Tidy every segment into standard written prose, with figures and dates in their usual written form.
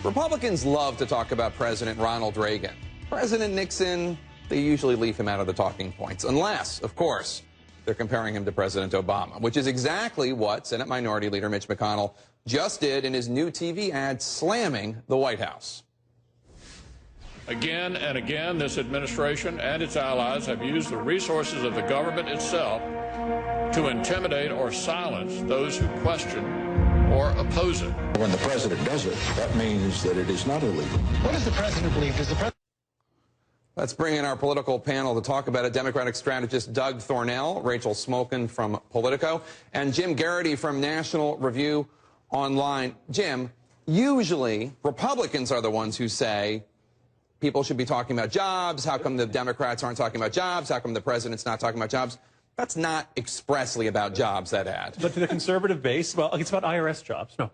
Republicans love to talk about President Ronald Reagan. President Nixon, they usually leave him out of the talking points, unless, of course, they're comparing him to President Obama, which is exactly what Senate Minority Leader Mitch McConnell just did in his new TV ad slamming the White House. Again and again, this administration and its allies have used the resources of the government itself to intimidate or silence those who question or oppose it. When the president does it, that means that it is not illegal. What does the president believe? Does the president... Let's bring in our political panel to talk about it. Democratic strategist Doug Thornell, Rachel Smolkin from Politico, and Jim Garrity from National Review Online. Jim, usually Republicans are the ones who say people should be talking about jobs. How come the Democrats aren't talking about jobs? How come the president's not talking about jobs? That's not expressly about jobs, that ad. But to the conservative base, well, it's about IRS jobs. No,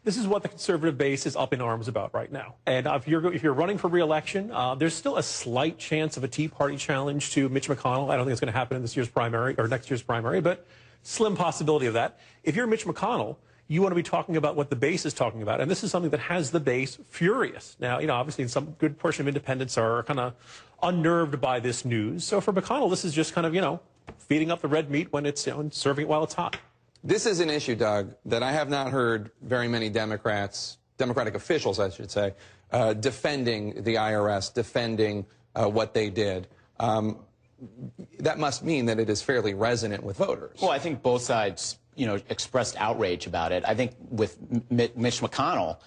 this is what the conservative base is up in arms about right now. And if you're running for re-election, there's still a slight chance of a Tea Party challenge to Mitch McConnell. I don't think it's going to happen in this year's primary or next year's primary, but slim possibility of that. If you're Mitch McConnell, you want to be talking about what the base is talking about, and this is something that has the base furious. Now, obviously some good portion of independents are kind of unnerved by this news. So for McConnell, this is just kind of, feeding up the red meat when it's, and serving it while it's hot. This is an issue, Doug, that I have not heard very many Democratic officials, I should say, defending the IRS, defending what they did. That must mean that it is fairly resonant with voters. Well, I think both sides, expressed outrage about it. I think with Mitch McConnell,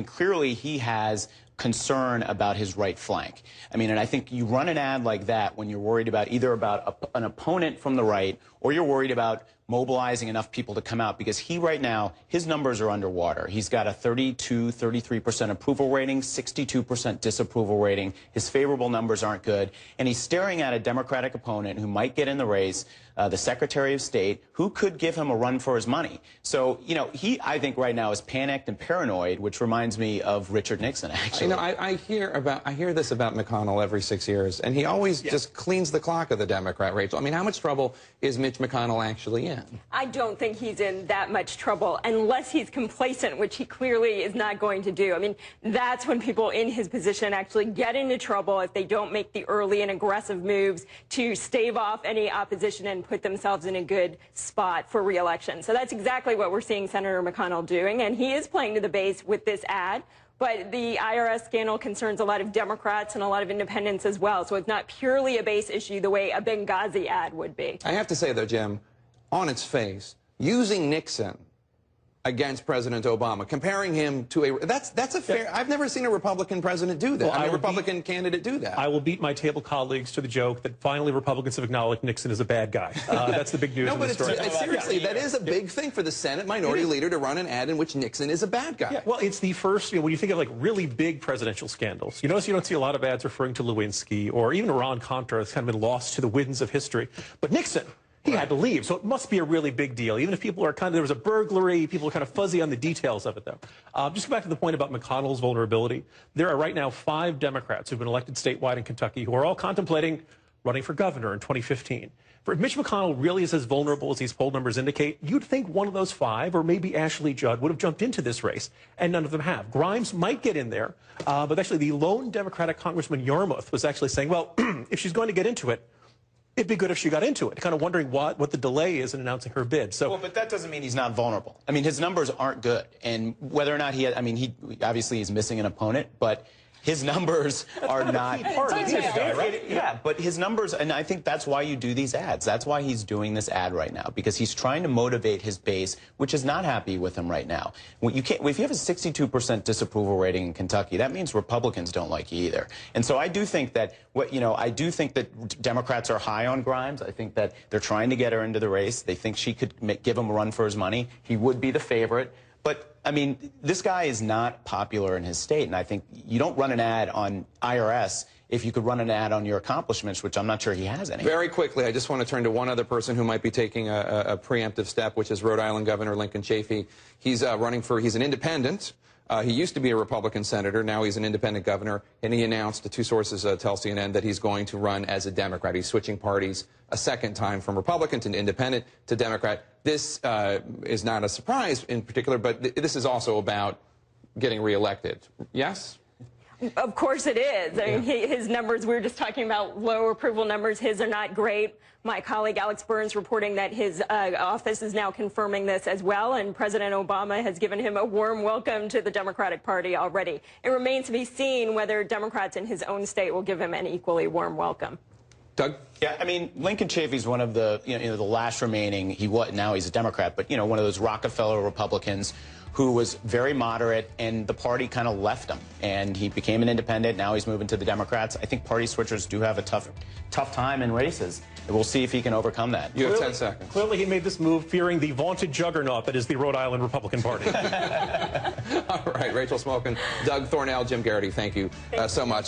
clearly he has concern about his right flank. And I think you run an ad like that when you're worried about either about an opponent from the right or you're worried about mobilizing enough people to come out, because he right now, his numbers are underwater. He's got a 33% approval rating, 62% disapproval rating. His favorable numbers aren't good. And he's staring at a Democratic opponent who might get in the race, the Secretary of State, who could give him a run for his money. So, he, I think right now is panicked and paranoid, which reminds me of Richard Nixon, actually. I hear this about McConnell every 6 years, and he always just cleans the clock of the Democrat, Rachel. How much trouble is Mitch McConnell actually in? I don't think he's in that much trouble unless he's complacent, which he clearly is not going to do. That's when people in his position actually get into trouble if they don't make the early and aggressive moves to stave off any opposition and put themselves in a good spot for re-election. So that's exactly what we're seeing Senator McConnell doing, and he is playing to the base with this ad. But the IRS scandal concerns a lot of Democrats and a lot of independents as well. So it's not purely a base issue the way a Benghazi ad would be. I have to say, though, Jim, on its face, using Nixon against President Obama, comparing him to that's a fair. I've never seen a Republican president do that. Well, a Republican candidate do that. I will beat my table colleagues to the joke that finally Republicans have acknowledged Nixon is a bad guy. That's the big news. No, in but the story. seriously, that is a big thing for the Senate Minority Leader to run an ad in which Nixon is a bad guy. Yeah, well, it's the first, when you think of really big presidential scandals, you notice you don't see a lot of ads referring to Lewinsky or even Iran-Contra. It's kind of been lost to the winds of history. But Nixon, he had to leave, so it must be a really big deal. Even if people are there was a burglary, people are kind of fuzzy on the details of it, though. Just go back to the point about McConnell's vulnerability. There are right now 5 Democrats who've been elected statewide in Kentucky who are all contemplating running for governor in 2015. If Mitch McConnell really is as vulnerable as these poll numbers indicate, you'd think one of those 5, or maybe Ashley Judd, would have jumped into this race, and none of them have. Grimes might get in there, but actually the lone Democratic Congressman Yarmouth was actually saying, well, if she's going to get into it, it'd be good if she got into it, kind of wondering what the delay is in announcing her bid. So, well, but that doesn't mean he's not vulnerable. His numbers aren't good. And whether or not he obviously he's missing an opponent, but his numbers are not. Yeah, but his numbers, and I think that's why you do these ads. That's why he's doing this ad right now, because he's trying to motivate his base, which is not happy with him right now. If you have a 62% disapproval rating in Kentucky, that means Republicans don't like you either. And so I do think that I do think that Democrats are high on Grimes. I think that they're trying to get her into the race. They think she could give him a run for his money. He would be the favorite. But, this guy is not popular in his state, and I think you don't run an ad on IRS if you could run an ad on your accomplishments, which I'm not sure he has any. Very quickly, I just want to turn to one other person who might be taking a preemptive step, which is Rhode Island Governor Lincoln Chafee. He's he's an independent. He used to be a Republican senator. Now he's an independent governor, and he announced, 2 sources tell CNN, that he's going to run as a Democrat. He's switching parties a second time from Republican to independent to Democrat. This is not a surprise in particular, but this is also about getting reelected. Yes? Of course it is. I mean, his numbers, we were just talking about low approval numbers. His are not great. My colleague Alex Burns reporting that his office is now confirming this as well, and President Obama has given him a warm welcome to the Democratic Party already. It remains to be seen whether Democrats in his own state will give him an equally warm welcome. Doug? Yeah, I mean, Lincoln Chafee's one of the, the last remaining, now he's a Democrat, but, one of those Rockefeller Republicans who was very moderate, and the party kind of left him, and he became an independent. Now he's moving to the Democrats. I think party switchers do have a tough time in races. We'll see if he can overcome that. You have 10 seconds. Clearly he made this move fearing the vaunted juggernaut that is the Rhode Island Republican Party. All right, Rachel Smokin, Doug Thornell, Jim Garrity, thank you so much.